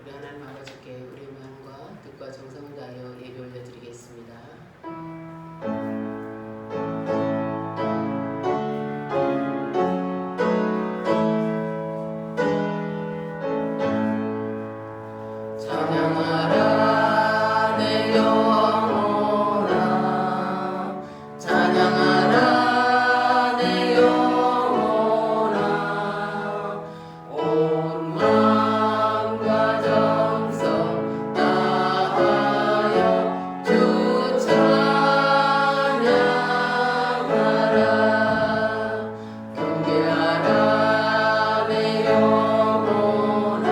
우리 하나님 아버지께 우리의 마음과 뜻과 정성을 다하여 예배 올려드리겠습니다. 찬양하라 내 영혼아, 찬양하라 내 영혼아, 온 마음과 정성 다하여 주 찬양하라. 경배하라 내 영혼아,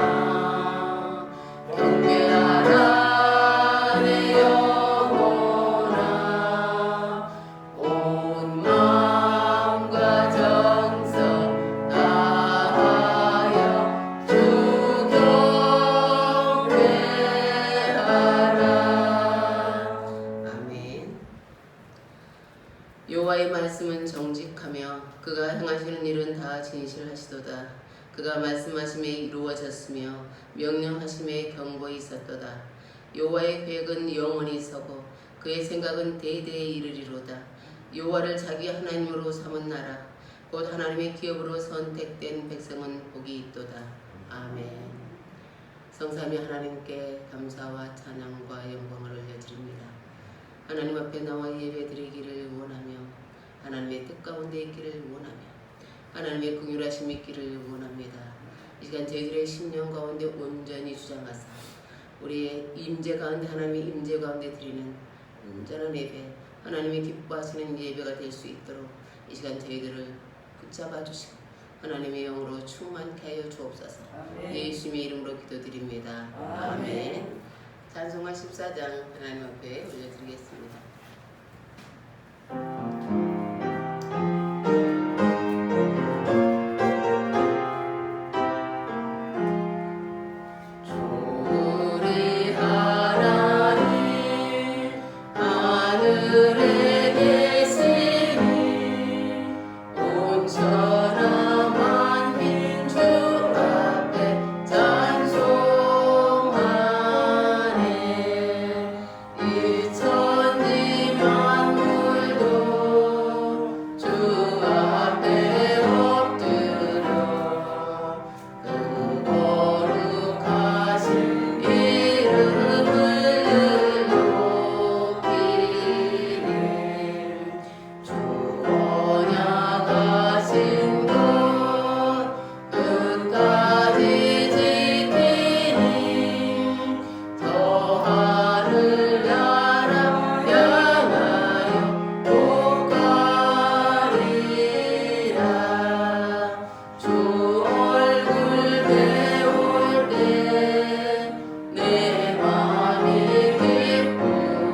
경배하라 내 영혼아, 온 마음과 정성 다하여 주 경배하라. 아멘. 여호와의 말씀은 정직하며 그가 행하시는 일은 다 진실하시도다. 그가 말씀하심에 이루어졌으며 명령하심에 경고히 있었도다. 여호와의 계획은 영원히 서고 그의 생각은 대대에 이르리로다. 여호와를 자기 하나님으로 삼은 나라 곧 하나님의 기업으로 선택된 백성은 복이 있도다. 아멘. 성삼위 하나님께 감사와 찬양과 영광을 올려드립니다. 하나님 앞에 나와 예배드리기를 원하며 하나님의 뜻 가운데 있기를 원하며 하나님의 긍휼하심 있기를 원합니다. 이 시간 저희들의 심령 가운데 온전히 주장하사 우리의 임재 가운데 하나님의 임재 가운데 드리는 온전한 예배, 하나님이 기뻐하시는 예배가 될 수 있도록 이 시간 저희들을 붙잡아 주시고 하나님의 영으로 충만케 하여 주옵소서. 예수님의 이름으로 기도드립니다. 아멘. 찬송가 14장 하나님 앞에 올려드리겠습니다. 우리 하나님 하늘에 계시니 온천하 만민주 앞에 찬송하네. 이 천지 만물도 주 앞에 엎드려 그 거룩하신 이름을 높이네. 주 언약하신 것 끝까지 지키니 저 하늘 나라 향하여 복 가리라. 주 얼굴 배울 때 내 맘이 기쁘고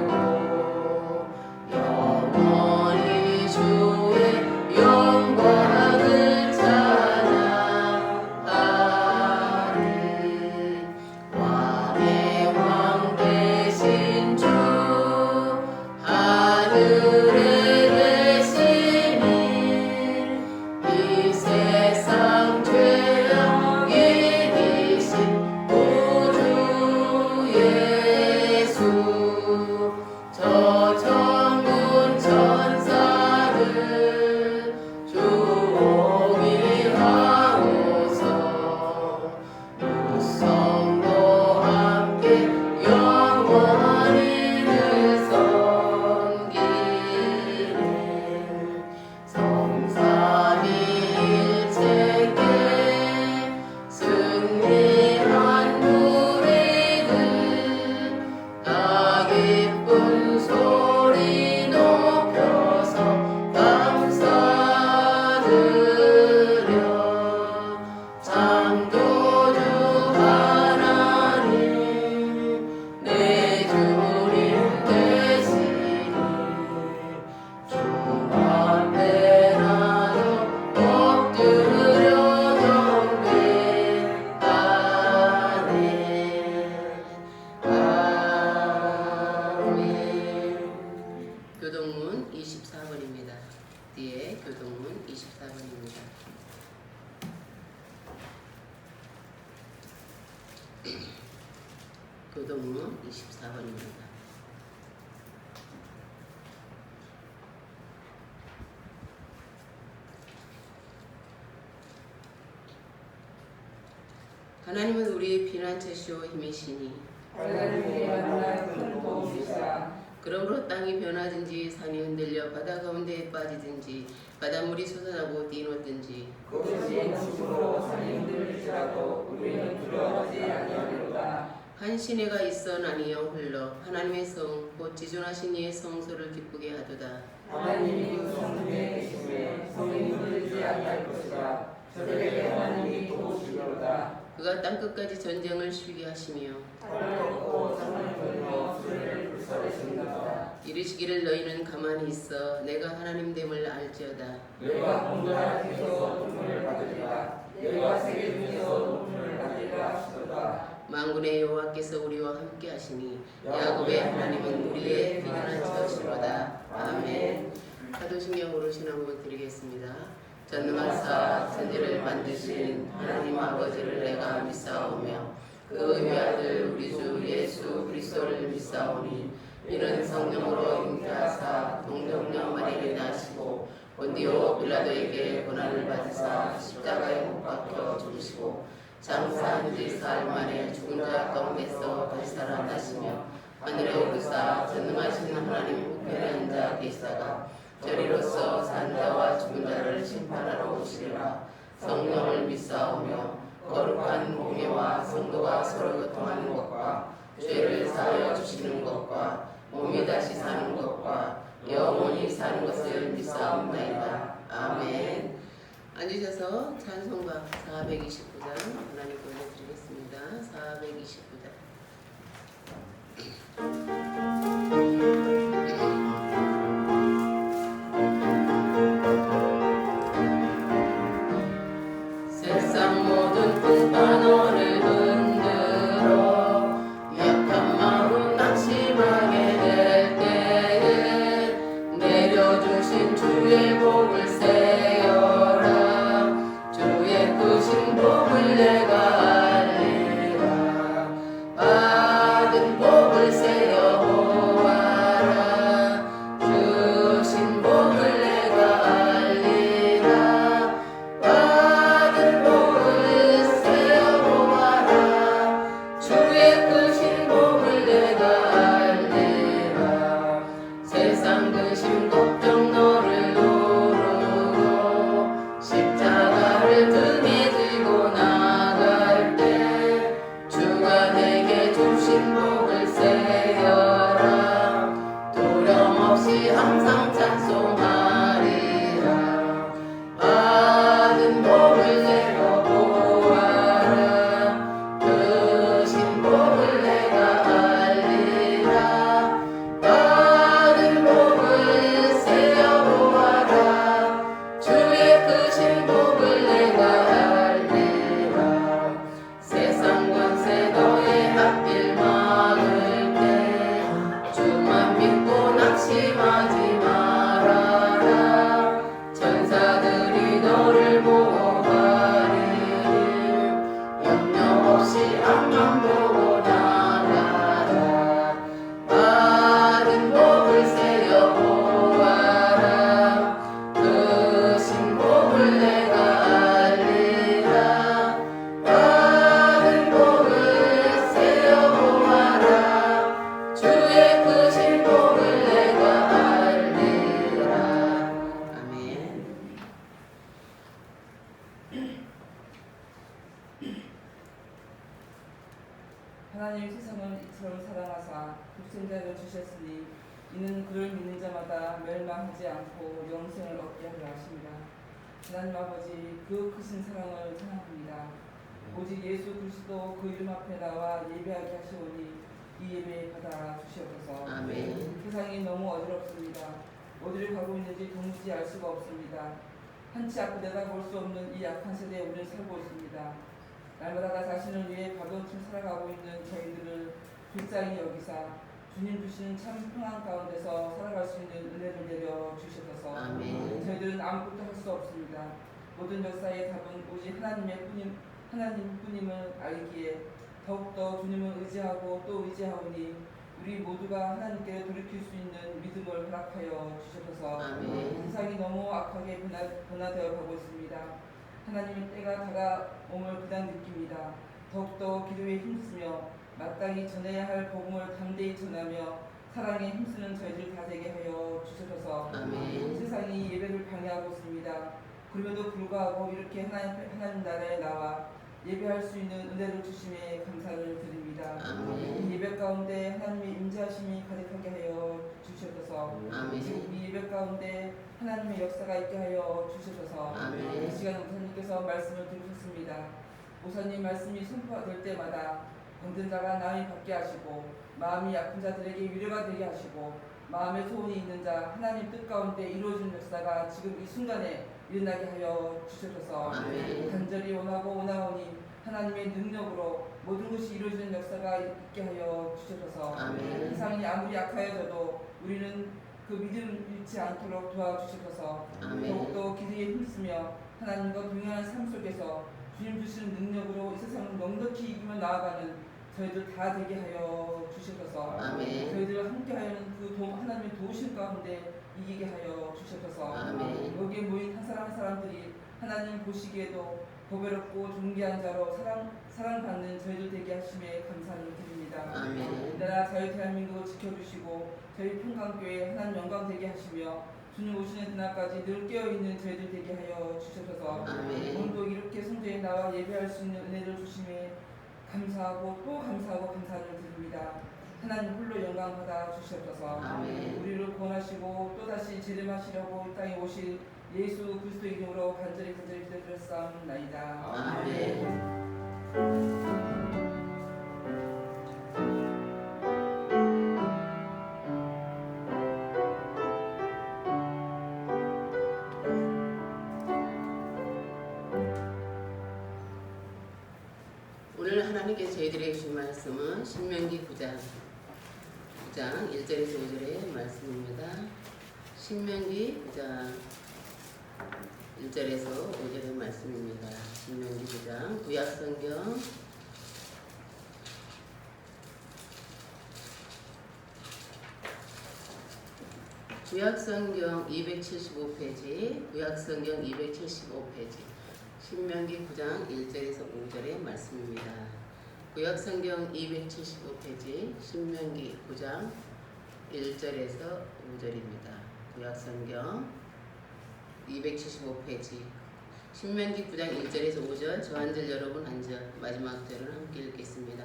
영원히 주의 영광을 찬양하리. 왕의 왕 되신 주 하늘에 계시니 이 세상 죄악 이기신 구주 예수, 저 천군 천사들 주옹이 하고서 육성도 함께 영원히 늘 섬기네. 성삼위일체께 승리한 우리들 다 기쁜 소리 높여서 감사드려. 창조주 하나님 내 주님 되시니 주 앞에 나도 엎드려 경배하네. 아멘. 교동문 24번입니다. 뒤에 교동문 24번입니다. 교동문 24번입니다. 하나님은 우리의 피난처시오 힘이시니 하나님의 만나 큰 도움이시라. 그러므로 땅이 변하든지 산이 흔들려 바다 가운데에 빠지든지 바닷물이 솟아나고 뛰놀든지 그것이 중심으로 산이 흔들릴지라도 우리는 두려워하지 아니하리로다. 한 시내가 있어 나뉘어 흘러 하나님의 성 곧 지존하신 이의 성소를 기쁘게 하도다. 하나님이 그 성중에 계시매 성이 흔들리지 아니할 것이라. 저들에게 하나님이 도우시리로다. 그가 땅끝까지 전쟁을 쉬게 하시며 팔을 꺾고 창을 돌며 수레를 불사르시리로다. 이르시기를 너희는 가만히 있어 내가 하나님됨을 알지어다. 너희가 공존할 중에서 높임을 받으리라. 너희가 세계 중에서 높임을 받으리라 하시도다. 만군의 여호와께서 우리와 함께 하시니 야곱의 하나님은 우리의 피난처시로다. 아멘. 사도신경으로 신앙을 드리겠습니다. 전능하사 천지를 만드신 하나님 아버지를 내가 믿사오며 그 외아들 우리 주 예수 그리스도를 믿사오니 이는 성령으로 잉태하사 동정녀 마리아를 낳으시고 본디오 빌라도에게 고난을 받으사 십자가에 못 박혀 죽으시고 장사한 지 사흘 만에 죽은 자 가운데서 다시 살아나시며 하늘에 오르사 전능하신 하나님 우편에 앉아 계시다가 저리로서 산 자와 죽은 자를 심판하러 오시리라. 성령을 믿사오며 거룩한 공예와 성도가 서로 교통하는 것과 죄를 사하여 주시는 것과 몸이 다시 사는 것과 영원히 사는 것을 믿사옵나이다. 아멘. 앉으셔서 찬송가 429장 하나님께 올려드리겠습니다. 429장. 세상 모든 풍파노를 흔들어 약한 마음 낙심하게 될 때에 내려주신 주의 복을 세어라. 주의 크신 복을 내가 알리라. 받은 복을 세어 보아라. 주신 복을 내가 알리라. 받은 복을 세어 보아라. 주의 크신 복을 내가 알리라. 세상 근심 걱정 너를 누르고 십자가를 등에 지고 나갈 때 주가 내게 주신 복을 세어라. 두려움 없이 항상 찬송하리라. 받은 복을 내어 보아라. 크신 복을 내가 알리라. 받은 복을 세어 보아라. 주의 크신 복을 내가 알리라. 세상 권세 너의 앞길 막을 때 주만 믿고 낙심하지 말아라. 천사들이 너를 보호하리니 염려 없이 앞만 보고 나가라. 받은 복을 세어 보아라. 크신 복을 내가 알리라. 받은 복을 세어 보아라. 주의 크신 복을 내가 알리라. 아멘. 하나님 세상을 이처럼 사랑하사 독생자를 주셨으니 이는 그를 믿는 자마다 멸망하지 않고 영생을 얻게 하려 하십니다. 하나님 아버지 그 크신 사랑을 찬양합니다. 오직 예수 그리스도 그 이름 앞에 나와 예배하게 하시오니 이 예배 받아 주시옵소서. 아멘. 세상이 너무 어지럽습니다. 어디를 가고 있는지 도무지 알 수가 없습니다. 한치 앞을 내다볼 수 없는 이 약한 세대에 우리는 살고 있습니다. 날마다 나 자신을 위해 바보처럼 살아가고 있는 저희들을 불쌍히 여기사 주님 주시는 참 평안 가운데서 살아갈 수 있는 은혜를 내려 주셔서 아멘. 저희들은 아무것도 할 수 없습니다. 모든 역사의 답은 오직 하나님 뿐임을 알기에 더욱더 주님을 의지하고 또 의지하오니 우리 모두가 하나님께 돌이킬 수 있는 믿음을 허락하여 주셔서 아멘. 세상이 너무 악하게 변화되어 가고 있습니다. 하나님의 때가 다가옴을 그냥 느낍니다. 더욱더 기도에 힘쓰며 마땅히 전해야 할 복음을 담대히 전하며 사랑에 힘쓰는 저희들 다 되게 하여 주셔서 아멘. 세상이 예배를 방해하고 있습니다. 그럼에도 불구하고 이렇게 하나님 나라에 나와 예배할 수 있는 은혜를 주심에 감사를 드립니다. 아멘. 이 예배 가운데 하나님의 임재하심이 가득하게 하여 주셔서 아멘. 지금 이 예배 가운데 하나님의 역사가 있게 하여 주셔서 아멘. 이 시간 목사님께서 말씀을 들으셨습니다. 목사님 말씀이 선포될 때마다 병든 자가 나음이 받게 하시고 마음이 아픈 자들에게 위로가 되게 하시고 마음에 소원이 있는 자 하나님 뜻 가운데 이루어진 역사가 지금 이 순간에 일어나게 하여 주셔서 아멘. 간절히 원하오니 하나님의 능력으로 모든 것이 이루어지는 역사가 있게 하여 주셔서 아멘. 세상이 아무리 약하여져도 우리는 그 믿음 잃지 않도록 도와주셔서 아멘. 더욱더 기도에 힘쓰며 하나님과 동행하는 삶 속에서 주님 주시는 능력으로 이 세상을 넉넉히 이기며 나아가는 저희들 다 되게 하여 주셔서 아멘. 저희들 함께하여는 그 하나님의 도우심 가운데 이기게 하여 주셔서 아멘. 여기에 모인 한 사람 한 사람들이 하나님 보시기에도 보배롭고 존귀한 자로 사랑받는 저희들 되게 하심에 감사를 드립니다. 아멘. 이 나라 자유 대한민국을 지켜주시고 저희 평강교회 하나님 영광 되게 하시며 주님 오시는 그날까지 늘 깨어있는 저희들 되게 하여 주셔서 아멘. 오늘도 이렇게 성전에 나와 예배할 수 있는 은혜를 주심에 감사하고 또 감사하고 감사를 드립니다. 하나님 홀로 영광 받아 주시옵소서. 아멘. 우리를 구원하시고 또다시 재림하시려고 이 땅에 오실 예수 그리스도의 이름으로 간절히 기도드렸사옵나이다. 아멘. 오늘 하나님께서 저희들에게 주신 말씀은 신명기 9장 1절에서 5절의 말씀입니다. 신명기 9장 1절에서 5절의 말씀입니다. 신명기 9장 구약성경 275페이지 구약성경 275페이지 신명기 9장 1절에서 5절의 말씀입니다. 구약성경 275페이지 신명기 9장 1절에서 5절입니다. 구약성경 275페이지 신명기 9장 1절에서 5절 저 한 절 여러분 한 절 마지막 절을 함께 읽겠습니다.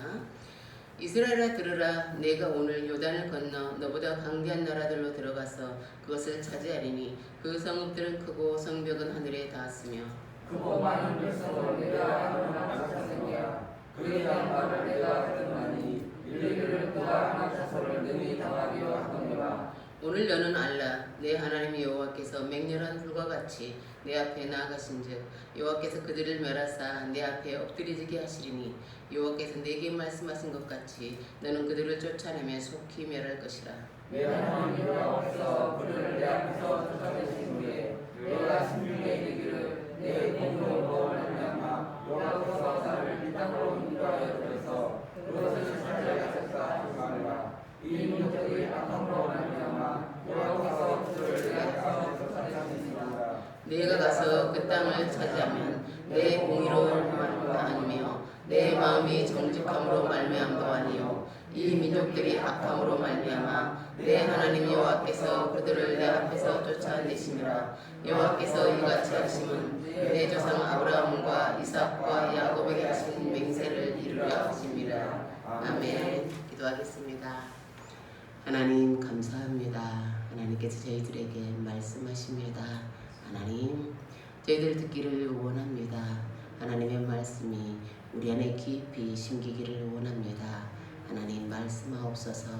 이스라엘아 들으라 내가 오늘 요단을 건너 너보다 강대한 나라들로 들어가서 그것을 차지하리니 그 성읍들은 크고 성벽은 하늘에 닿았으며 크고 많은 백성을 내가 하나님께서 그에 대한 말을 내가 듣나니 이르기를 그가 하나님께서를 능히 당하게 하거니와 오늘 너는 알라 내 하나님 여호와께서 맹렬한 불과 같이 내 앞에 나아가신즉 여호와께서 그들을 멸하사 내 앞에 엎드리지게 하시리니 여호와께서 내게 말씀하신 것 같이 너는 그들을 쫓아내면 속히 멸할 것이라. 내 하나님 여호와께서 그들을 내 앞에서 쫓아내신 후에 내가 신중에 이르기를 내 공로로 말미암아 여호와께서 나를 이 땅으로 인도하여 주셔서 그것을 차지하셨다 하시니라. 이 민족이 악함으로 말미암아 여호와께서 그들을 내 앞에서 쫓아내시니라. 내가 가서 그 땅을 차지하면 내 공의로운 말도 아니며 내 마음이 정직함으로 말미암도 아니요 이 민족들이 악함으로 말미암아 내 하나님 여호와께서 그들을 내 앞에서 쫓아내심이라. 여호와께서 이같이 하심은 내 조상 아브라함과 이삭과 야곱에게 하신 맹세를 이루려 하심이라. 아멘. 기도하겠습니다. 하나님 감사합니다. 하나님께서 저희들에게 말씀하십니다. 하나님 저희들 듣기를 원합니다. 하나님의 말씀이 우리 안에 깊이 심기기를 원합니다. 하나님 말씀하옵소서.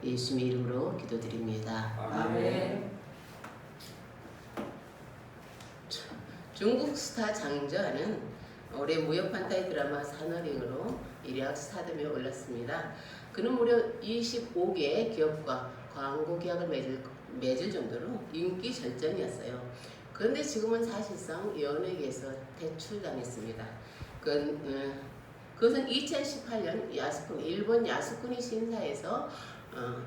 예수님의 이름으로 기도드립니다. 아멘. 중국 스타 장저하는 올해 무역 판타지 드라마 산어링으로 일약 스타덤에 올랐습니다. 그는 무려 25개의 기업과 광고 계약을 맺을 정도로 인기 절정이었어요. 그런데 지금은 사실상 연예계에서 퇴출당했습니다. 그건 그것은 2018년 일본 야스쿠니 신사에서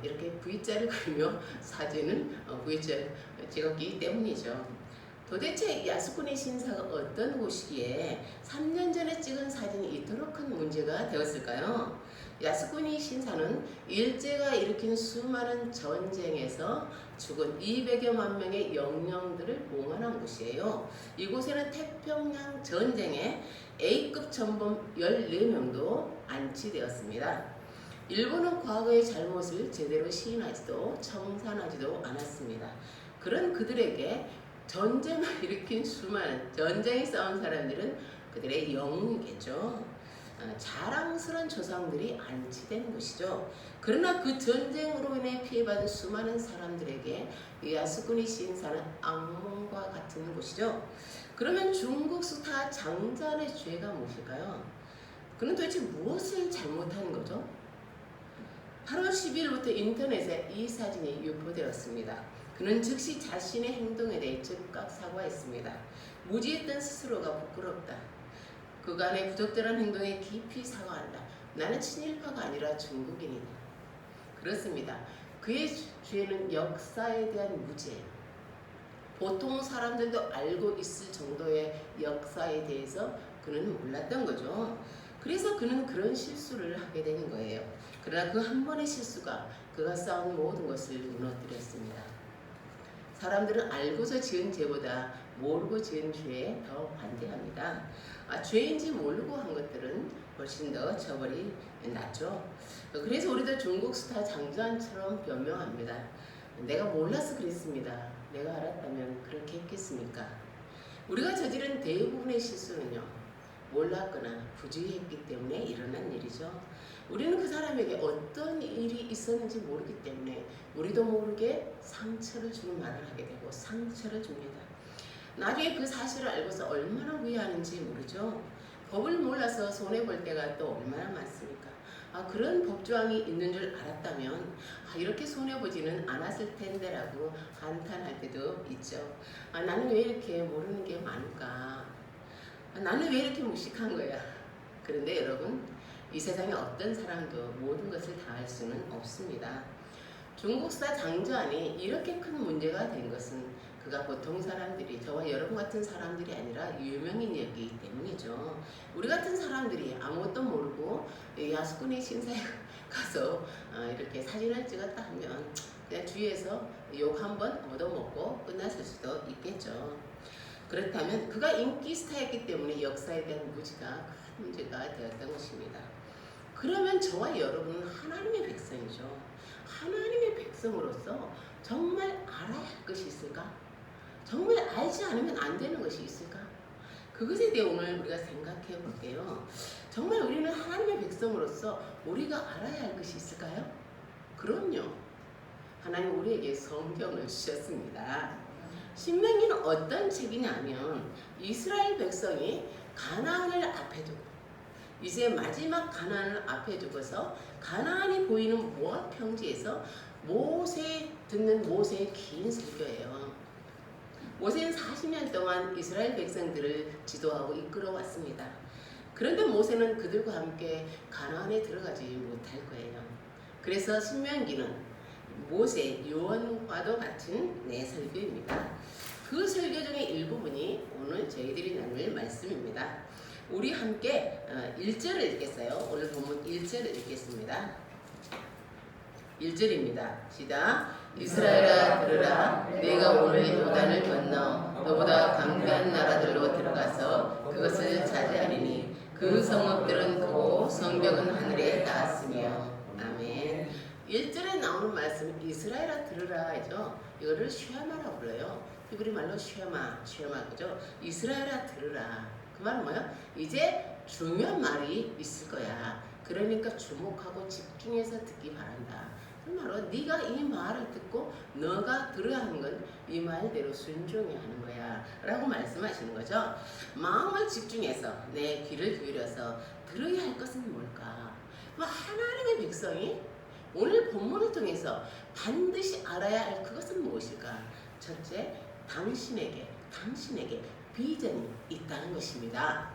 이렇게 V자를 그리며 사진은 V자를 찍었기 때문이죠. 도대체 야스쿠니 신사가 어떤 곳이기에 3년 전에 찍은 사진이 이토록 큰 문제가 되었을까요? 야스쿠니 신사는 일제가 일으킨 수많은 전쟁에서 죽은 200여만 명의 영령들을 봉헌한 곳이에요. 이곳에는 태평양 전쟁에 A급 전범 14명도 안치되었습니다. 일본은 과거의 잘못을 제대로 시인하지도 청산하지도 않았습니다. 그런 그들에게 전쟁을 일으킨 수많은 전쟁에 싸운 사람들은 그들의 영웅이겠죠. 자랑스러운 조상들이 안치된 곳이죠. 그러나 그 전쟁으로 인해 피해받은 수많은 사람들에게 야스쿠니 신사는 악몽과 같은 곳이죠. 그러면 중국 스타 장자의 죄가 무엇일까요? 그는 도대체 무엇을 잘못한 거죠? 8월 10일부터 인터넷에 이 사진이 유포되었습니다. 그는 즉시 자신의 행동에 대해 즉각 사과했습니다. 무지했던 스스로가 부끄럽다. 그간의 부적절한 행동에 깊이 사과한다. 나는 친일파가 아니라 중국인이다. 그렇습니다. 그의 죄는 역사에 대한 무지예요. 보통 사람들도 알고 있을 정도의 역사에 대해서 그는 몰랐던 거죠. 그래서 그는 그런 실수를 하게 된 거예요. 그러나 그 한 번의 실수가 그가 쌓은 모든 것을 무너뜨렸습니다. 사람들은 알고서 지은 죄보다 모르고 지은 죄에 더 반대합니다. 죄인지 모르고 한 것들은 훨씬 더 처벌이 낮죠. 그래서 우리도 중국 스타 장자처럼 변명합니다. 내가 몰라서 그랬습니다. 내가 알았다면 그렇게 했겠습니까? 우리가 저지른 대부분의 실수는요, 몰랐거나 부주의했기 때문에 일어난 일이죠. 우리는 그 사람에게 어떤 일이 있었는지 모르기 때문에 우리도 모르게 상처를 주는 말을 하게 되고 상처를 줍니다. 나중에 그 사실을 알고서 얼마나 후회하는지 모르죠. 법을 몰라서 손해볼 때가 또 얼마나 많습니까? 그런 법조항이 있는 줄 알았다면 이렇게 손해보지는 않았을 텐데 라고 한탄할 때도 있죠. 나는 왜 이렇게 모르는 게 많을까? 나는 왜 이렇게 무식한 거야? 그런데 여러분, 이 세상에 어떤 사람도 모든 것을 다 할 수는 없습니다. 중국사 장자안이 이렇게 큰 문제가 된 것은 그가 보통 사람들이, 저와 여러분 같은 사람들이 아니라 유명인이었기 때문이죠. 우리 같은 사람들이 아무것도 모르고 야스쿠니 신사에 가서 이렇게 사진을 찍었다 하면 그냥 주위에서 욕 한번 얻어먹고 끝났을 수도 있겠죠. 그렇다면 그가 인기 스타였기 때문에 역사에 대한 무지가 큰 문제가 되었던 것입니다. 그러면 저와 여러분은 하나님의 백성이죠. 하나님의 백성으로서 정말 알아야 할 것이 있을까? 정말 알지 않으면 안 되는 것이 있을까? 그것에 대해 오늘 우리가 생각해 볼게요. 정말 우리는 하나님의 백성으로서 우리가 알아야 할 것이 있을까요? 그럼요. 하나님 우리에게 성경을 주셨습니다. 신명기는 어떤 책이냐면 이스라엘 백성이 가나안을 앞에 두고 이제 마지막 가나안을 앞에 두고서 가나안이 보이는 모압 평지에서 듣는 모세의 긴 설교예요. 모세는 40년 동안 이스라엘 백성들을 지도하고 이끌어 왔습니다. 그런데 모세는 그들과 함께 가나안에 들어가지 못할 거예요. 그래서 신명기는 모세 유언과도 같은 설교입니다. 그 설교 중의 일부분이 오늘 저희들이 나눌 말씀입니다. 우리 함께 1절을 읽겠어요. 오늘 본문 1절을 읽겠습니다. 1절입니다. 시작. 이스라엘아 들으라. 내가 오늘 요단을 건너 너보다 강대한 나라들로 들어가서 그것을 차지하리니 그 성읍들은 크고 성벽은 하늘에 닿았으며. 아멘. 1절에 나오는 말씀 이스라엘아 들으라죠. 이거를 쉐마라고 불러요. 히브리 말로 쉐마 그죠? 이스라엘아 들으라. 그 말은 뭐예요? 이제 중요한 말이 있을 거야. 그러니까 주목하고 집중해서 듣기 바란다. 그 말은 네가 이 말을 듣고 너가 들어야 하는 건 이 말대로 순종해야 하는 거야 라고 말씀하시는 거죠. 마음을 집중해서 내 귀를 기울여서 들어야 할 것은 뭘까? 하나님의 백성이 오늘 본문을 통해서 반드시 알아야 할 그것은 무엇일까? 첫째, 당신에게 비전이 있다는 것입니다.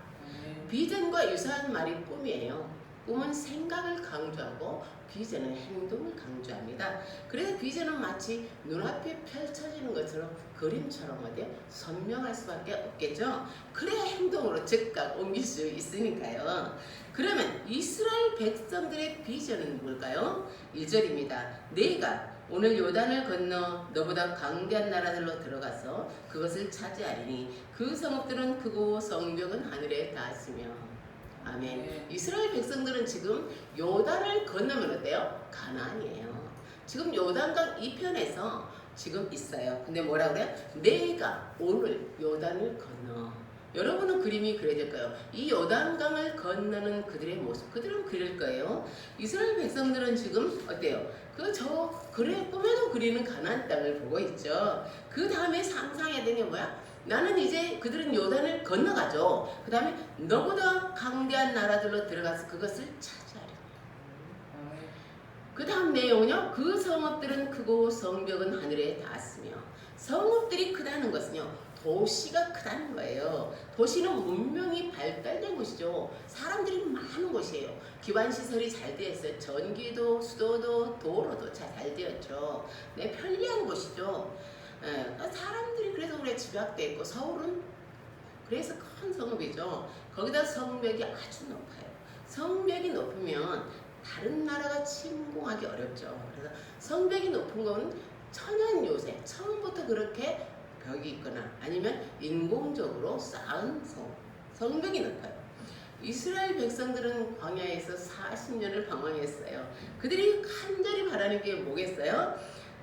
비전과 유사한 말이 꿈이에요. 꿈은 생각을 강조하고 비전은 행동을 강조합니다. 그래서 비전은 마치 눈앞에 펼쳐지는 것처럼 그림처럼 어디요? 선명할 수밖에 없겠죠. 그래야 행동으로 즉각 옮길 수 있으니까요. 그러면 이스라엘 백성들의 비전은 뭘까요? 1절입니다. 내가 오늘 요단을 건너 너보다 강대한 나라들로 들어가서 그것을 차지하리니 그 성읍들은 크고 성벽은 하늘에 닿았으며. 아멘. 이스라엘 백성들은 지금 요단을 건너면 어때요? 가나안이에요. 지금 요단강 이편에서 지금 있어요. 근데 뭐라 그래요? 내가 오늘 요단을 건너. 여러분은 그림이 그려질 거예요. 이 요단강을 건너는 그들의 모습, 그들은 그릴 거예요. 이스라엘 백성들은 지금 어때요? 꿈에도 그리는 가나안 땅을 보고 있죠. 그 다음에 상상해야 되는 게 뭐야? 나는 이제 그들은 요단을 건너가죠. 그 다음에 너보다 강대한 나라들로 들어가서 그것을 차지하려. 그 다음 내용은요. 그 성읍들은 크고 성벽은 하늘에 닿았으며. 성읍들이 크다는 것은요. 도시가 크다는 거예요. 도시는 문명이 발달된 곳이죠. 사람들이 많은 곳이에요. 기반시설이 잘 되어 있어요. 전기도, 수도도, 도로도 잘 되었죠. 네, 편리한 곳이죠. 사람들이 그래서 그래 집약되어 있고 서울은 그래서 큰 성읍이죠. 거기다 성벽이 아주 높아요. 성벽이 높으면 다른 나라가 침공하기 어렵죠. 그래서 성벽이 높은 건 천연 요새 처음부터 그렇게 벽이 있거나 아니면 인공적으로 쌓은 성벽이 높아요. 이스라엘 백성들은 광야에서 40년을 방황했어요. 그들이 간절히 바라는 게 뭐겠어요?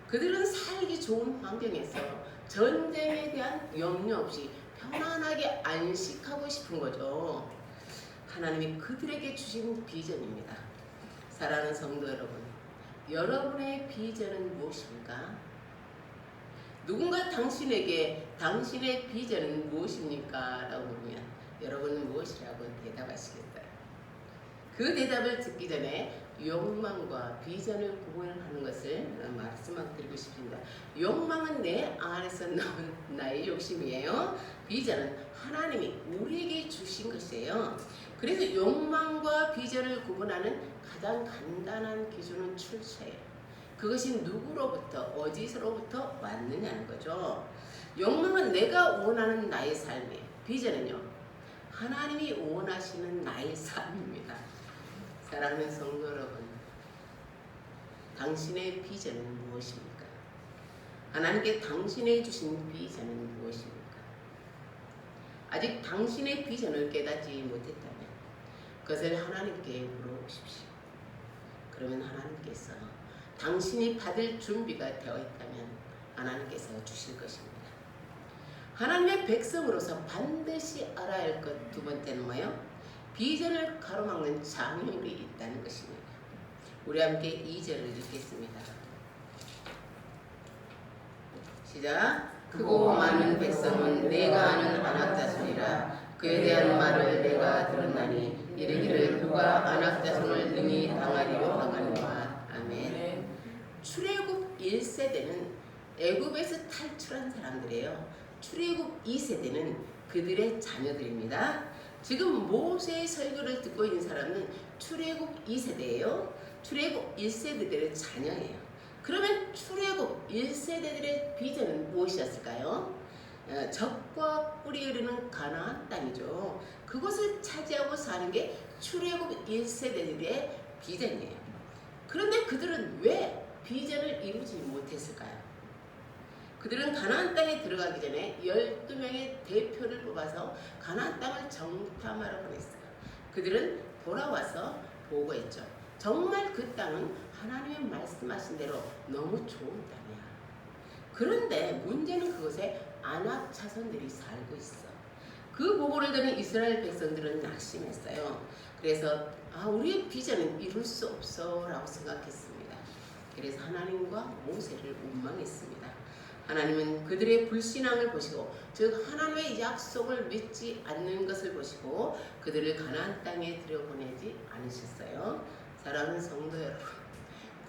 그들은 살기 좋은 환경에서 전쟁에 대한 염려 없이 편안하게 안식하고 싶은 거죠. 하나님이 그들에게 주신 비전입니다. 사랑하는 성도 여러분, 여러분의 비전은 무엇입니까? 누군가 당신에게 당신의 비전은 무엇입니까? 라고 물으면 여러분은 무엇이라고 대답하시겠어요? 그 대답을 듣기 전에 욕망과 비전을 구분하는 것을 말씀드리고 싶습니다. 욕망은 내 안에서 나온 나의 욕심이에요. 비전은 하나님이 우리에게 주신 것이에요. 그래서 욕망과 비전을 구분하는 가장 간단한 기준은 출처예요. 그것이 누구로부터 어디서로부터 왔느냐는 거죠. 욕망은 내가 원하는 나의 삶이에요. 비전은요. 하나님이 원하시는 나의 삶입니다. 사랑하는 성도 여러분, 당신의 비전은 무엇입니까? 하나님께 당신에게 주신 비전은 무엇입니까? 아직 당신의 비전을 깨닫지 못했다면 그것을 하나님께 물어보십시오. 그러면 하나님께서 당신이 받을 준비가 되어 있다면 하나님께서 주실 것입니다. 하나님의 백성으로서 반드시 알아야 할 것 두 번째는 뭐예요? 비전을 가로막는 장애물이 있다는 것입니다. 우리 함께 2절을 읽겠습니다. 시작. 크고 많은 백성은 내가 아는 안악자손이라 그에 대한 말을 내가 들었나니 이르기를 누가 안악자손을 능히 당하리로 하거니와. 아멘. 출애굽 1세대는 애굽에서 탈출한 사람들이에요. 출애굽 2세대는 그들의 자녀들입니다. 지금 모세의 설교를 듣고 있는 사람은 출애굽 2세대예요. 출애굽 1세대들의 자녀예요. 그러면 출애굽 1세대들의 비전은 무엇이었을까요? 적과 꿀이 흐르는 가나안 땅이죠. 그것을 차지하고 사는 게 출애굽 1세대들의 비전이에요. 그런데 그들은 왜 비전을 이루지 못했을까요? 그들은 가나안 땅에 들어가기 전에 12명의 대표를 뽑아서 가나안 땅을 정탐하러 보냈어요. 그들은 돌아와서 보고했죠. 정말 그 땅은 하나님의 말씀하신 대로 너무 좋은 땅이야. 그런데 문제는 그곳에 아낙 자손들이 살고 있어. 그 보고를 들은 이스라엘 백성들은 낙심했어요. 그래서 우리의 비전은 이룰 수 없어 라고 생각했습니다. 그래서 하나님과 모세를 원망했습니다. 하나님은 그들의 불신앙을 보시고 즉 하나님의 약속을 믿지 않는 것을 보시고 그들을 가나안 땅에 들여보내지 않으셨어요. 사랑하는 성도 여러분,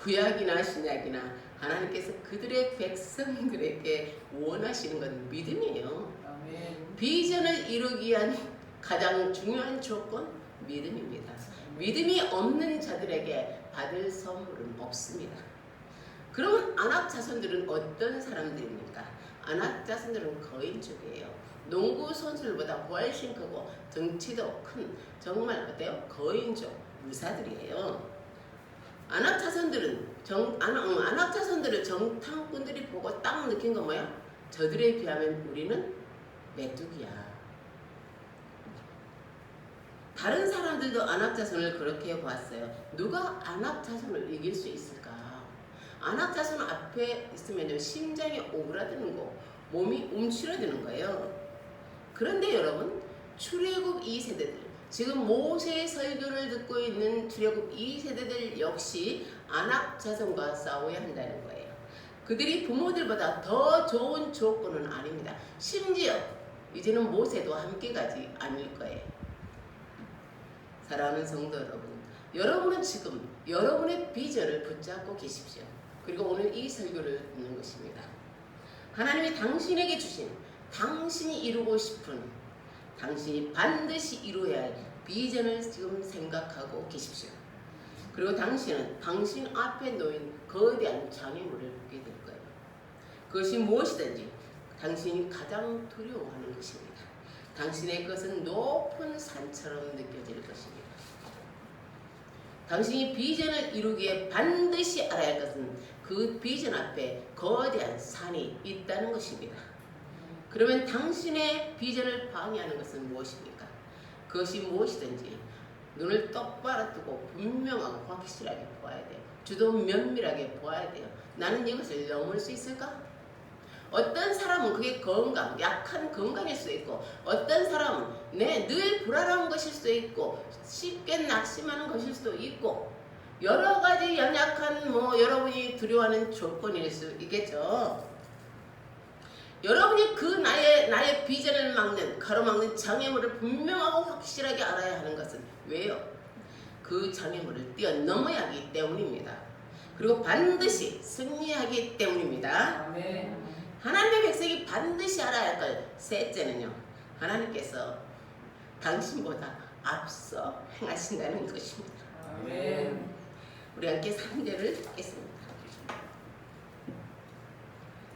구약이나 신약이나 하나님께서 그들의 백성들에게 원하시는 건 믿음이에요. 아멘. 비전을 이루기 위한 가장 중요한 조건 믿음입니다. 믿음이 없는 자들에게 받을 선물은 없습니다. 그러면 안악 자손들은 어떤 사람들입니까? 안악 자손들은 거인족이에요. 농구 선수들보다 훨씬 크고 덩치도 큰 정말 어때요? 거인족 무사들이에요. 안악 자손들은 안악 자손들을 정탐꾼들이 보고 딱 느낀 건 뭐야? 저들에 비하면 우리는 메뚜기야. 다른 사람들도 안악 자손을 그렇게 보았어요. 누가 안악 자손을 이길 수 있을까? 안악 자손 앞에 있으면 심장이 오그라드는 거, 몸이 움츠러드는 거예요. 그런데 여러분, 출애굽 2세대들, 지금 모세의 설교를 듣고 있는 출애굽 2세대들 역시 안악 자손과 싸워야 한다는 거예요. 그들이 부모들보다 더 좋은 조건은 아닙니다. 심지어 이제는 모세도 함께 가지 않을 거예요. 사랑하는 성도 여러분, 여러분은 지금 여러분의 비전을 붙잡고 계십시오. 그리고 오늘 이 설교를 듣는 것입니다. 하나님이 당신에게 주신 당신이 이루고 싶은, 당신이 반드시 이루어야 할 비전을 지금 생각하고 계십시오. 그리고 당신은 당신 앞에 놓인 거대한 장애물을 보게 될 거예요. 그것이 무엇이든지 당신이 가장 두려워하는 것입니다. 당신의 것은 높은 산처럼 느껴질 것입니다. 당신이 비전을 이루기에 반드시 알아야 할 것은 그 비전 앞에 거대한 산이 있다는 것입니다. 그러면 당신의 비전을 방해하는 것은 무엇입니까? 그것이 무엇이든지 눈을 똑바로 뜨고 분명하고 확실하게 보아야 돼요. 주도 면밀하게 보아야 돼요. 나는 이것을 넘을 수 있을까? 어떤 사람은 그게 건강, 약한 건강일 수도 있고, 어떤 사람은 늘 불안한 것일 수도 있고, 쉽게 낙심하는 것일 수도 있고, 여러 가지 연약한 여러분이 두려워하는 조건일 수 있겠죠. 여러분이 그 나의 비전을 가로막는 장애물을 분명하고 확실하게 알아야 하는 것은 왜요? 그 장애물을 뛰어넘어야 하기 때문입니다. 그리고 반드시 승리하기 때문입니다. 아멘. 하나님의 백성이 반드시 알아야 할 것 셋째는요, 하나님께서 당신보다 앞서 행하신다는 것입니다. 아멘. 우리 함께 3절을 읽겠습니다.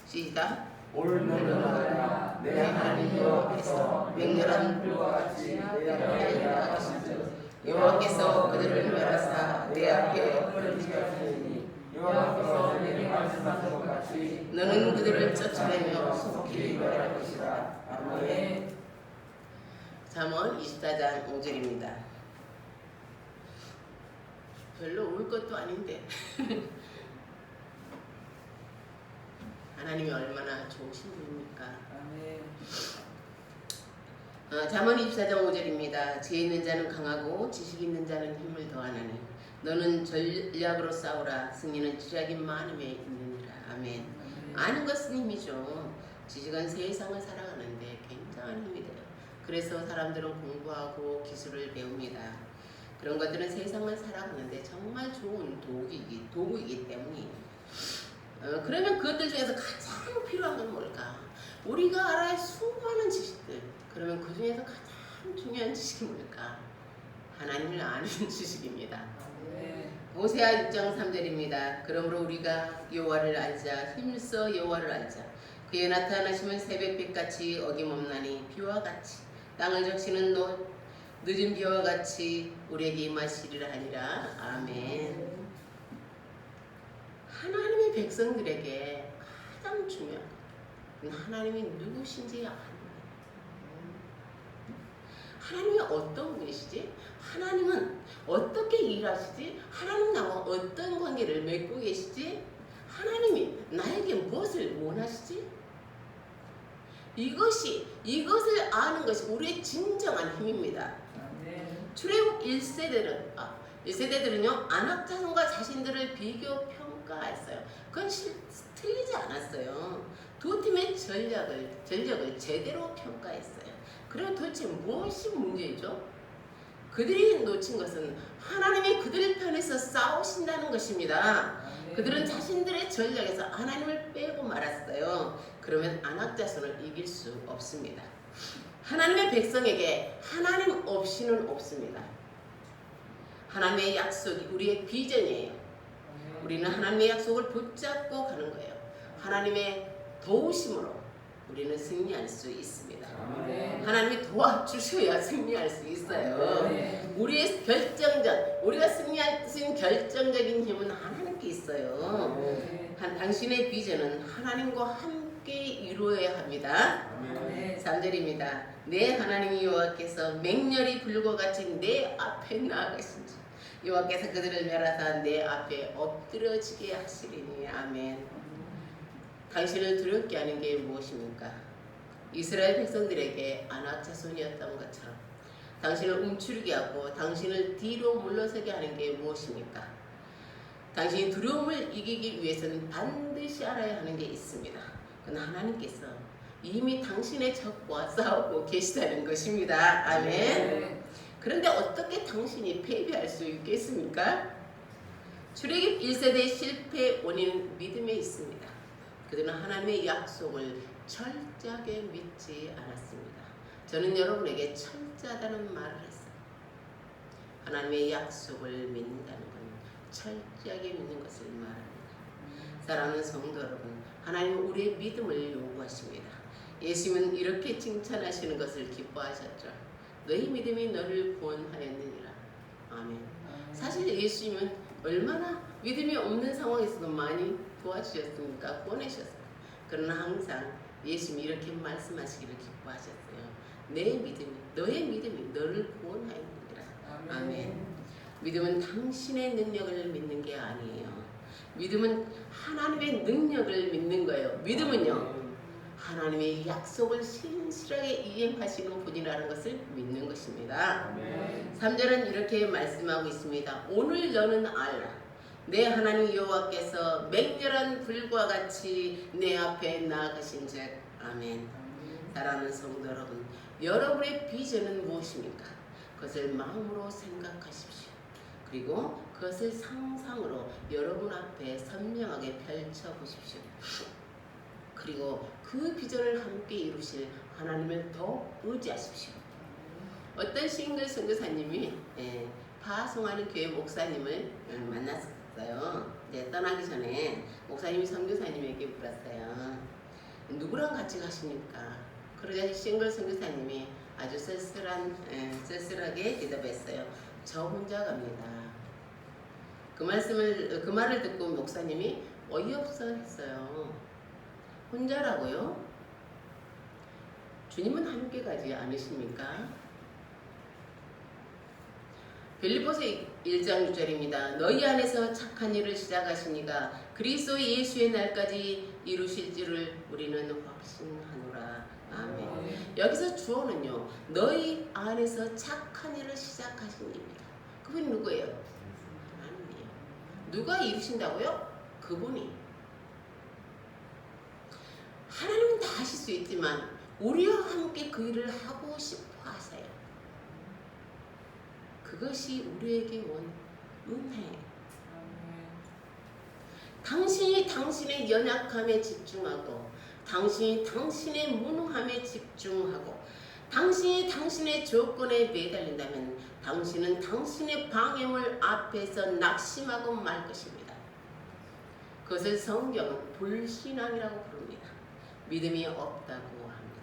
시작. 오늘날아 내 하나님 여호와께서 맹렬한 불과 같이 내 앞에 나가시며 여호와께서 그들을 멸하사 내 앞에 엎드리게 하시니 여호와께서 내게 말씀하신 것 같이 너는 그들을 쫓아내며 속히 멸할 것이다. 아멘. 잠언 24장 5절입니다. 별로 울 것도 아닌데 하나님이 얼마나 좋으신 분입니까? 아멘. 잠언 24장 5절입니다. 지혜 있는 자는 강하고 지식 있는 자는 힘을 더하나니 너는 전략으로 싸우라. 승리는 지략이 많음에 있느니라. 아멘. 아는 것은 힘이죠. 지식은 세상을 살아가는데 굉장한 힘이 돼요. 그래서 사람들은 공부하고 기술을 배웁니다. 그런 것들은 세상을 살아가는데 정말 좋은 도구이기 때문이에요. 그러면 그것들 중에서 가장 필요한 건 뭘까? 우리가 알아야 할 수많은 지식들. 그러면 그 중에서 가장 중요한 지식이 뭘까? 하나님을 아는 지식입니다. 호세아 6장 3절입니다. 그러므로 우리가 여호와를 알자. 힘써 여호와를 알자. 그의 나타나심은 새벽빛같이 어김없나니 비와 같이 땅을 적시는 늦은 비와 같이 우리에게 임하시리라 하니라. 아멘. 하나님의 백성들에게 가장 중요한 건 하나님이 누구신지 아는 거예요. 하나님이 어떤 분이시지? 하나님은 어떻게 일하시지? 하나님 나와 어떤 관계를 맺고 계시지? 하나님이 나에게 무엇을 원하시지? 이것을 아는 것이 우리의 진정한 힘입니다. 출애굽 1세대들은요 안악 자손과 자신들을 비교 평가했어요. 그건 틀리지 않았어요. 두 팀의 전력을 제대로 평가했어요. 그럼 도대체 무엇이 문제이죠? 그들이 놓친 것은 하나님이 그들 편에서 싸우신다는 것입니다. 그들은 자신들의 전략에서 하나님을 빼고 말았어요. 그러면 안악 자손을 이길 수 없습니다. 하나님의 백성에게 하나님 없이는 없습니다. 하나님의 약속이 우리의 비전이에요. 우리는 하나님의 약속을 붙잡고 가는 거예요. 하나님의 도우심으로 우리는 승리할 수 있습니다. 하나님이 도와주셔야 승리할 수 있어요. 우리의 우리가 승리할 수 있는 결정적인 힘은 하나님께 있어요. 당신의 비전은 하나님과 함께 이루어야 합니다. 3절입니다. 내 하나님 여호와께서 맹렬히 불과 같이 내 앞에 나아가신지 여호와께서 그들을 멸하사 내 앞에 엎드러지게 하시리니. 아멘. 당신을 두렵게 하는 게 무엇입니까? 이스라엘 백성들에게 아낙 자손이었던 것처럼 당신을 움츠리게 하고 당신을 뒤로 물러서게 하는 게 무엇입니까? 당신이 두려움을 이기기 위해서는 반드시 알아야 하는 게 있습니다. 그건 하나님께서 이미 당신의 적과 싸우고 계시다는 것입니다. 아멘. 그런데 어떻게 당신이 패배할 수 있겠습니까? 출애굽 1세대의 실패의 원인은 믿음에 있습니다. 그들은 하나님의 약속을 철저하게 믿지 않았습니다. 저는 여러분에게 철저하다는 말을 했어요. 하나님의 약속을 믿는다는 건 철저하게 믿는 것을 말합니다. 사랑하는 성도 여러분, 하나님은 우리의 믿음을 요구하십니다. 예수님은 이렇게 칭찬하시는 것을 기뻐하셨죠. 너희 믿음이 너를 구원하였느니라. 아멘. 사실 예수님은 얼마나 믿음이 없는 상황에서도 많이 도와주셨습니까? 구원하셨어요. 그러나 항상 예수님이 이렇게 말씀하시기를 기뻐하셨어요. 너의 믿음이 너를 구원하였느니라. 아멘. 믿음은 당신의 능력을 믿는 게 아니에요. 믿음은 하나님의 능력을 믿는 거예요. 믿음은요, 하나님의 약속을 신실하게 이행하시는 분이라는 것을 믿는 것입니다. 3절은 이렇게 말씀하고 있습니다. 오늘 너는 알라. 내 하나님 여호와께서 맹렬한 불과 같이 내 앞에 나아가신즉. 아멘. 사랑하는 성도 여러분, 여러분의 비전은 무엇입니까? 그것을 마음으로 생각하십시오. 그리고 그것을 상상으로 여러분 앞에 선명하게 펼쳐보십시오. 그리고 그 비전을 함께 이루실 하나님을 더 의지하십시오. 어떤 싱글 선교사님이 파송하는 교회 목사님을 만났어요. 이제 떠나기 전에 목사님이 선교사님에게 물었어요. 누구랑 같이 가십니까? 그러자 싱글 선교사님이 아주 쓸쓸하게 대답했어요. 저 혼자 갑니다. 그 말을 듣고 목사님이 어이없어 했어요. 혼자라고요? 주님은 함께 가지 않으십니까? 빌립보서 1장 6절입니다. 너희 안에서 착한 일을 시작하시니가 그리스도 예수의 날까지 이루실 줄을 우리는 확신하노라. 아멘. 여기서 주어는요, 너희 안에서 착한 일을 시작하신 입니다. 그분이 누구예요? 하나님이에요. 누가 이루신다고요? 그분이. 하나님은 다 하실 수 있지만 우리와 함께 그 일을 하고 싶어 하세요. 그것이 우리에게 온 은혜예요. 당신이 당신의 연약함에 집중하고 당신이 당신의 무능함에 집중하고 당신이 당신의 조건에 매달린다면 당신은 당신의 방해물 앞에서 낙심하고 말 것입니다. 그것을 성경은 불신앙이라고 부릅니다. 믿음이 없다고 합니다.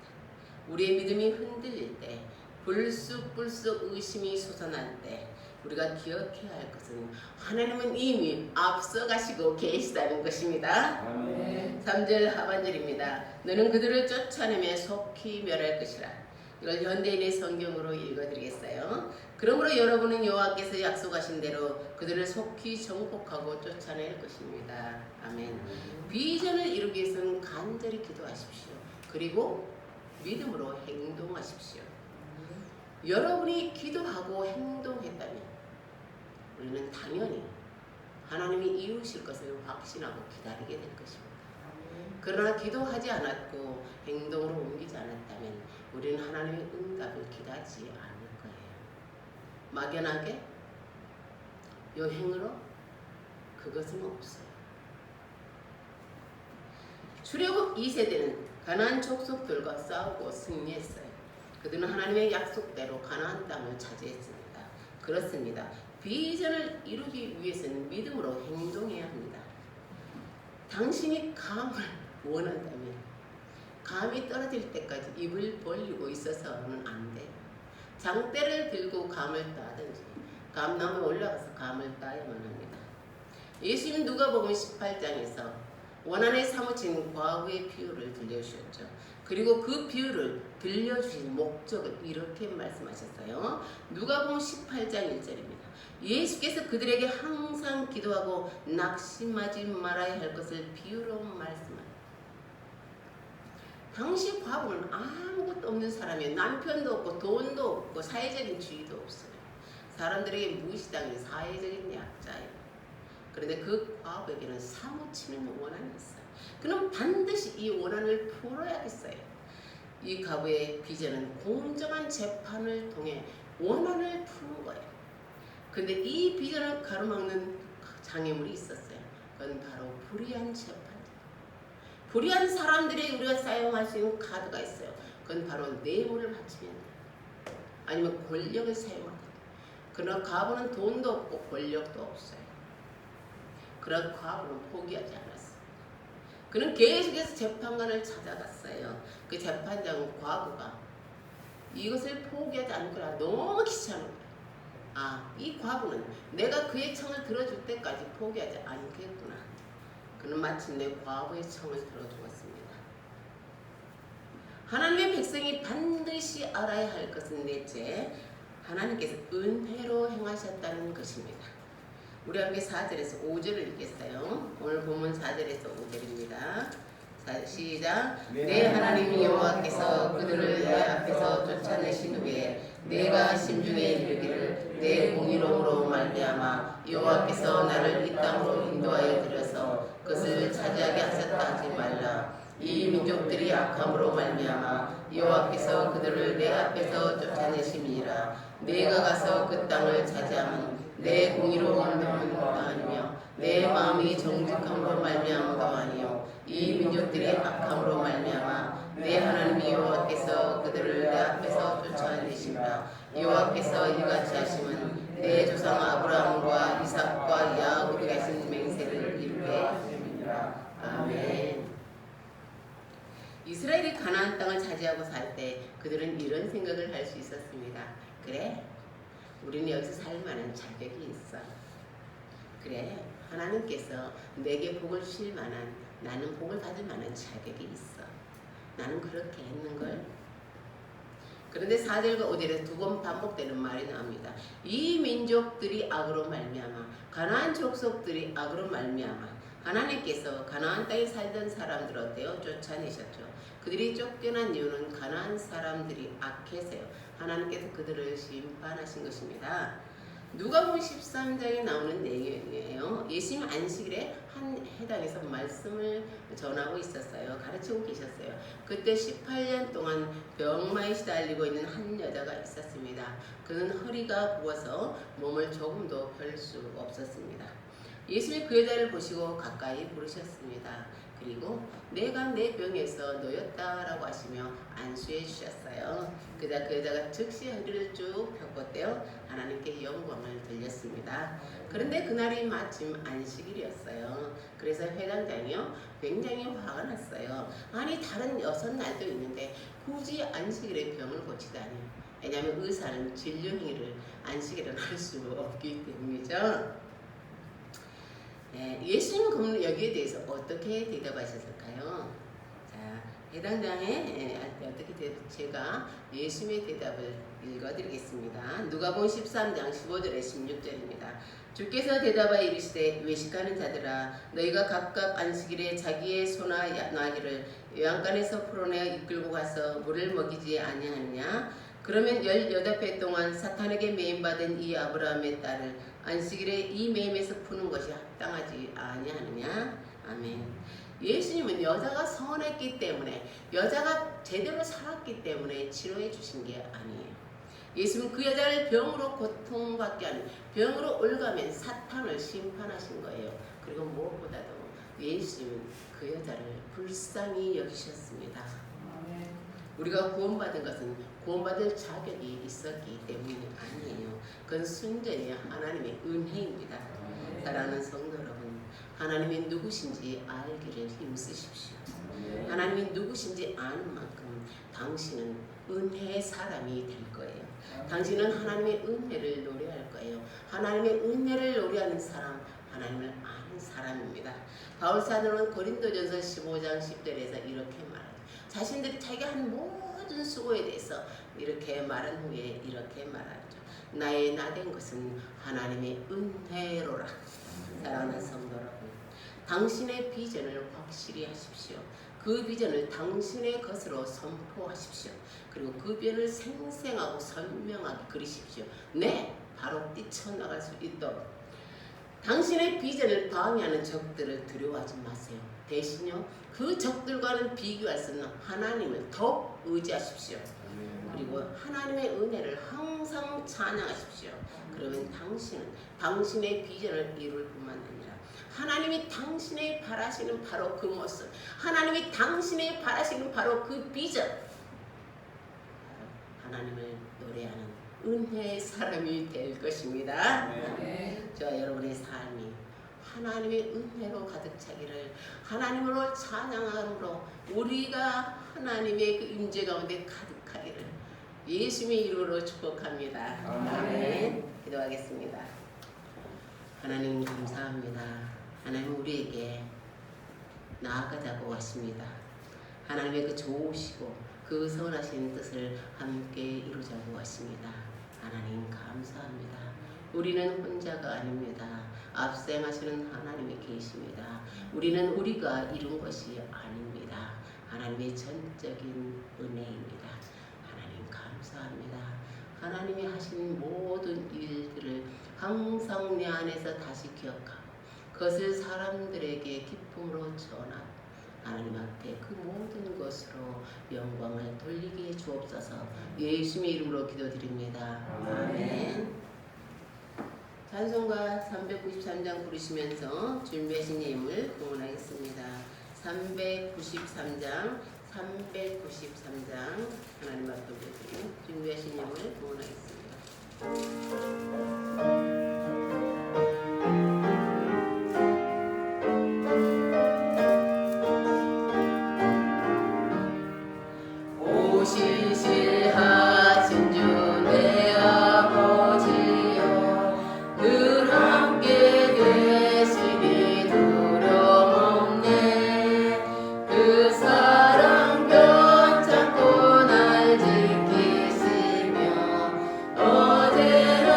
우리의 믿음이 흔들릴 때, 불쑥불쑥 의심이 솟아날 때 우리가 기억해야 할 것은 하나님은 이미 앞서가시고 계시다는 것입니다. 아멘. 3절 하반절입니다. 너는 그들을 쫓아내며 속히 멸할 것이라. 이걸 현대인의 성경으로 읽어드리겠어요. 그러므로 여러분은 여호와께서 약속하신 대로 그들을 속히 정복하고 쫓아낼 것입니다. 아멘. 비전을 이루기 위해서는 간절히 기도하십시오. 그리고 믿음으로 행동하십시오. 여러분이 기도하고 행동했다면 우리는 당연히 하나님이 이루실 것을 확신하고 기다리게 될 것입니다. 그러나 기도하지 않았고 행동으로 옮기지 않았다면 우리는 하나님의 응답을 기다리지 않을 거예요. 막연하게 여행으로 그것은 없어요. 출애굽 2세대는 가나안 족속들과 싸우고 승리했어요. 그들은 하나님의 약속대로 가나안 땅을 차지했습니다. 그렇습니다. 비전을 이루기 위해서는 믿음으로 행동해야 합니다. 당신이 감을 원한다면 감이 떨어질 때까지 입을 벌리고 있어서는 안 돼요. 장대를 들고 감을 따든지 감나무에 올라가서 감을 따야만 합니다. 예수님 누가복음 18장에서 원한에 사무친 과부의 비유를 들려주셨죠. 그리고 그 비유를 들려주신 목적을 이렇게 말씀하셨어요. 누가복음 18장 1절입니다. 예수께서 그들에게 항상 기도하고 낙심하지 말아야 할 것을 비유로 말씀하셨습니다. 당시 과부는 아무것도 없는 사람이에요. 남편도 없고 돈도 없고 사회적인 지위도 없어요. 사람들에게 무시당한 사회적인 약자예요. 그런데 그 과부에게는 사무치는 원한이 있어요. 그럼 반드시 이 원한을 풀어야겠어요. 이 과부의 비전은 공정한 재판을 통해 원한을 푸는 거예요. 그런데 이 비전을 가로막는 장애물이 있었어요. 그건 바로 불의한 재판. 불의한 사람들이 우리가 사용할 수 있는 카드가 있어요. 그건 바로 뇌물을 바치면 돼요. 아니면 권력을 사용하는 거예요. 그러나 과부는 돈도 없고 권력도 없어요. 그런 과부는 포기하지 않았어요. 그는 계속해서 재판관을 찾아갔어요. 그 재판장은 과부가 이것을 포기하지 않고라 너무 귀찮은 거예요. 이 과부는 내가 그의 청을 들어줄 때까지 포기하지 않겠구나. 그는 마침내 과부의 청을 들어주었습니다. 하나님의 백성이 반드시 알아야 할 것은 넷째, 하나님께서 은혜로 행하셨다는 것입니다. 우리 함께 4절에서 5절을 읽겠어요. 오늘 본문 4절에서 5절입니다. 시작. 내 하나님 여호와께서 그들을 내 앞에서 쫓아내신 후에 내가 심중에 이르기를 내 공의로움으로 말미암아 여호와께서 나를 이 땅으로 인도하여 들여서 그것을 차지하게 하셨다 하지 말라. 이 민족들이 악함으로 말미암아 여호와께서 그들을 내 앞에서 쫓아내심이니라. 내가 가서 그 땅을 차지하면 내 공의로움도 아니며 내 마음이 정직함으로 말미암아도 아니요 이 민족들이 악함으로 말미암아 내 하나님 여호와께서 그들을 내 앞에서 쫓아내심이라. 여호와께서 이같이 하심은 내 조상 아브라함과 이삭과 야곱에게 하신 맹세를 이루게 하심이라. 아멘. 이스라엘이 가나안 땅을 차지하고 살 때 그들은 이런 생각을 할 수 있었습니다. 그래, 우리는 여기서 살 만한 자격이 있어. 그래, 하나님께서 내게 복을 주실 만한, 나는 복을 받을 만한 자격이 있어. 나는 그렇게 했는걸. 그런데 4절과 5절에 두 번 반복되는 말이 나옵니다. 이 민족들이 악으로 말미암아, 가나안 족속들이 악으로 말미암아 하나님께서 가나안 땅에 살던 사람들 어때요? 쫓아내셨죠. 그들이 쫓겨난 이유는 가나안 사람들이 악해서요. 하나님께서 그들을 심판하신 것입니다. 누가복음 13장에 나오는 내용이에요. 예수님 안식일에 한 해당에서 말씀을 전하고 있었어요. 가르치고 계셨어요. 그때 18년 동안 병마에 시달리고 있는 한 여자가 있었습니다. 그는 허리가 부어서 몸을 조금도 펼 수 없었습니다. 예수님이 그 여자를 보시고 가까이 부르셨습니다. 그리고 내가 내 병에서 놓였다라고 하시며 안수해 주셨어요. 그 여자가 즉시 허리를 쭉 펴고 하나님께 영광을 돌렸습니다. 그런데 그날이 마침 안식일이었어요. 그래서 회장장이요 굉장히 화가 났어요. 아니 다른 6날도 있는데 굳이 안식일에 병을 고치다니. 왜냐하면 의사는 진료 행위를 안식일에는 할 수 없기 때문이죠. 예수님은 그럼 여기에 대해서 어떻게 대답하셨을까요? 자, 해당장에 어떻게 제가 예수님의 대답을 읽어드리겠습니다. 누가복음 13장 15절에 16절입니다. 주께서 대답하여 이르시되 외식하는 자들아 너희가 각각 안식일에 자기의 소나 나귀를 요양간에서 풀어내어 이끌고 가서 물을 먹이지 아니하느냐? 그러면 18회 동안 사탄에게 매임받은 이 아브라함의 딸을 안식일에 이 매임에서 푸는 것이 합당하지 아니하느냐? 아멘. 예수님은 여자가 선했기 때문에, 여자가 제대로 살았기 때문에 치료해 주신 게 아니에요. 예수님은 그 여자를 병으로 고통받게 하는, 병으로 올가면 사탄을 심판하신 거예요. 그리고 무엇보다도 예수님은 그 여자를 불쌍히 여기셨습니다. 우리가 구원받은 것은 구원받을 자격이 있었기 때문이 아니에요. 그건 순전히 하나님의 은혜입니다. 사랑하는 성도 여러분, 하나님이 누구신지 알기를 힘쓰십시오. 하나님이 누구신지 아는 만큼 당신은 은혜의 사람이 될 거예요. 당신은 하나님의 은혜를 노래할 거예요. 하나님의 은혜를 노래하는 사람, 하나님을 아는 사람입니다. 바울사도는 고린도전서 15장 10절에서 이렇게 말하죠. 자신들이 자기가 한 모든 수고에 대해서 이렇게 말한 후에 이렇게 말하죠. 나의 나된 것은 하나님의 은혜로라. 사랑하는 성도 여러분, 당신의 비전을 확실히 하십시오. 그 비전을 당신의 것으로 선포하십시오. 그리고 그 비전을 생생하고 선명하게 그리십시오. 네, 바로 뛰쳐나갈 수 있도록. 당신의 비전을 방해하는 적들을 두려워하지 마세요. 대신요, 그 적들과는 비교할 수 없는 하나님을 더욱 의지하십시오. 그리고 하나님의 은혜를 항상 찬양하십시오. 그러면 당신은 당신의 비전을 이룰 뿐만 아니라 하나님이 당신의 바라시는 바로 그 모습, 하나님이 당신의 바라시는 바로 그 비전, 하나님을 노래하는 은혜의 사람이 될 것입니다. 저 여러분의 삶이 하나님의 은혜로 가득 차기를, 하나님으로 찬양함으로 우리가 하나님의 그 임재 가운데 가득하기를 예수님의 이름으로 축복합니다. 아멘. 기도하겠습니다. 하나님 감사합니다. 하나님 우리에게 나아가자고 하십니다. 하나님의 그 좋으시고 그 선하신 뜻을 함께 이루자고 하십니다. 하나님 감사합니다. 우리는 혼자가 아닙니다. 앞생하시는 하나님이 계십니다. 우리는 우리가 이룬 것이 아닙니다. 하나님의 전적인 은혜입니다. 하나님 감사합니다. 하나님이 하신 모든 일들을 항상 내 안에서 다시 기억하고 그것을 사람들에게 기쁨으로 전하고 하나님 앞에 그 모든 것으로 영광을 돌리게 해 주옵소서. 예수님의 이름으로 기도드립니다. 아멘. 찬송가 393장 부르시면서 준비하신 예물 공헌하겠습니다. 393장 하나님 앞에 올려드리고 준비하신 예물 공헌하겠습니다. 오실실하신 주 내 아버지여 늘 함께 계시니 두려움 없네. 그 사랑 변찮고 날 지키시며 어제나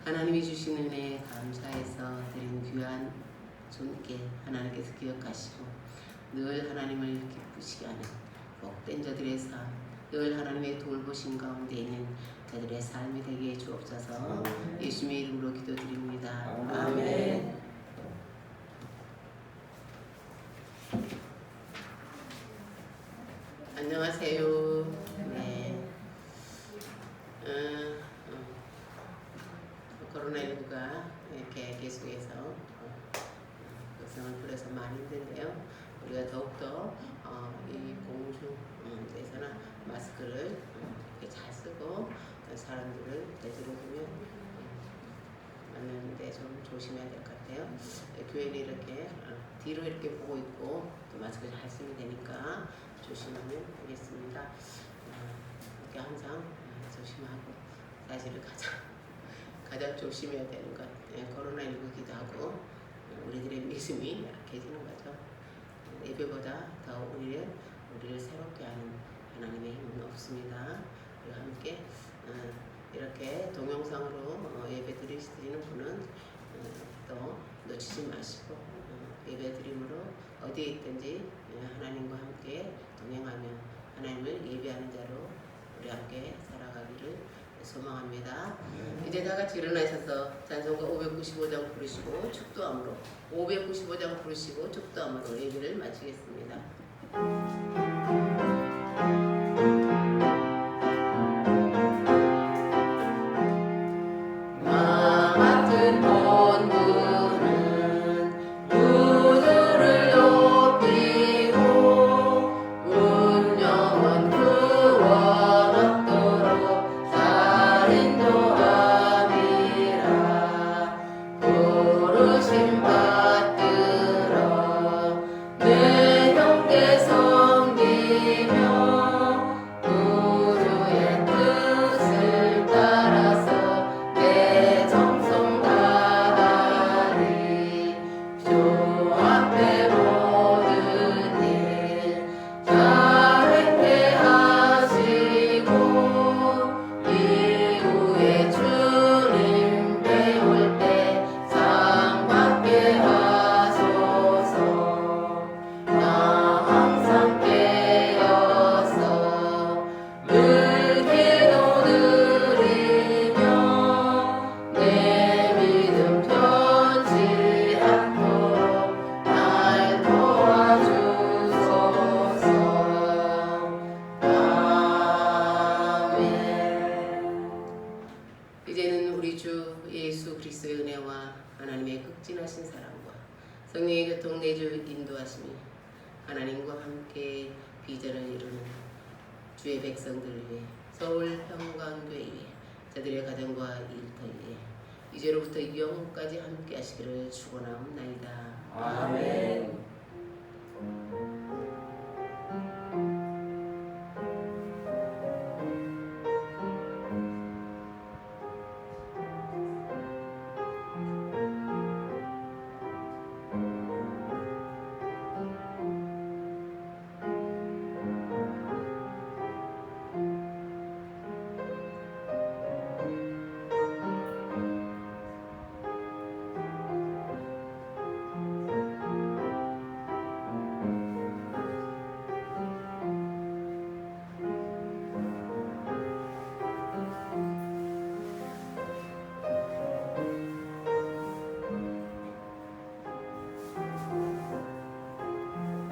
하나님이 주신 은혜에 감사해서 드린 귀한 손길 하나님께서 기억하시고 늘 하나님을 기쁘시게 하는 복된 저들의 삶, 늘 하나님의 돌보심 가운데 있는 저들의 삶이 되게 해 주옵소서. 예수님의 이름으로 기도드립니다. 아멘. 안녕하세요. 네. 코로나19가 이렇게 계속해서 역성을 부려서 많이 힘든데요. 우리가 더욱더 이 공중에서는 마스크를 이렇게 잘 쓰고 사람들을 되도록이면 만나는데 좀 조심해야 될 것 같아요. 교회는 이렇게 뒤로 이렇게 보고 있고 또 마스크 잘 쓰면 되니까 조심하면 되겠습니다. 이렇게 항상 조심하고 사실은 가장 조심해야 되는 것 코로나19기도 하고 우리들의 믿음이 약해지는 거죠. 예배보다 더 우리를 새롭게 하는 하나님의 힘은 없습니다. 우리가 함께 이렇게 동영상으로 예배 드리시는 분은 또 놓치지 마시고 예배 드림으로 어디에 있든지 하나님과 함께 동행하며 하나님을 예배하는 자로 우리 함께 살아가기를 소망합니다. 이제 다 같이 일어나셔서 찬송가 595장 부르시고 축도함으로 595장 부르시고 축도함으로 예배를 마치겠습니다. 이제는 우리 주 예수 그리스도의 은혜와 하나님의 극진하신 사랑과 성령의 교통 내주 인도하심이 하나님과 함께 비전을 이루는 주의 백성들 위해 서울 평강교회 위해 저들의 가정과 일터 위해 이제로부터 영원까지 함께 하시기를 축원하옵나이다. 아멘.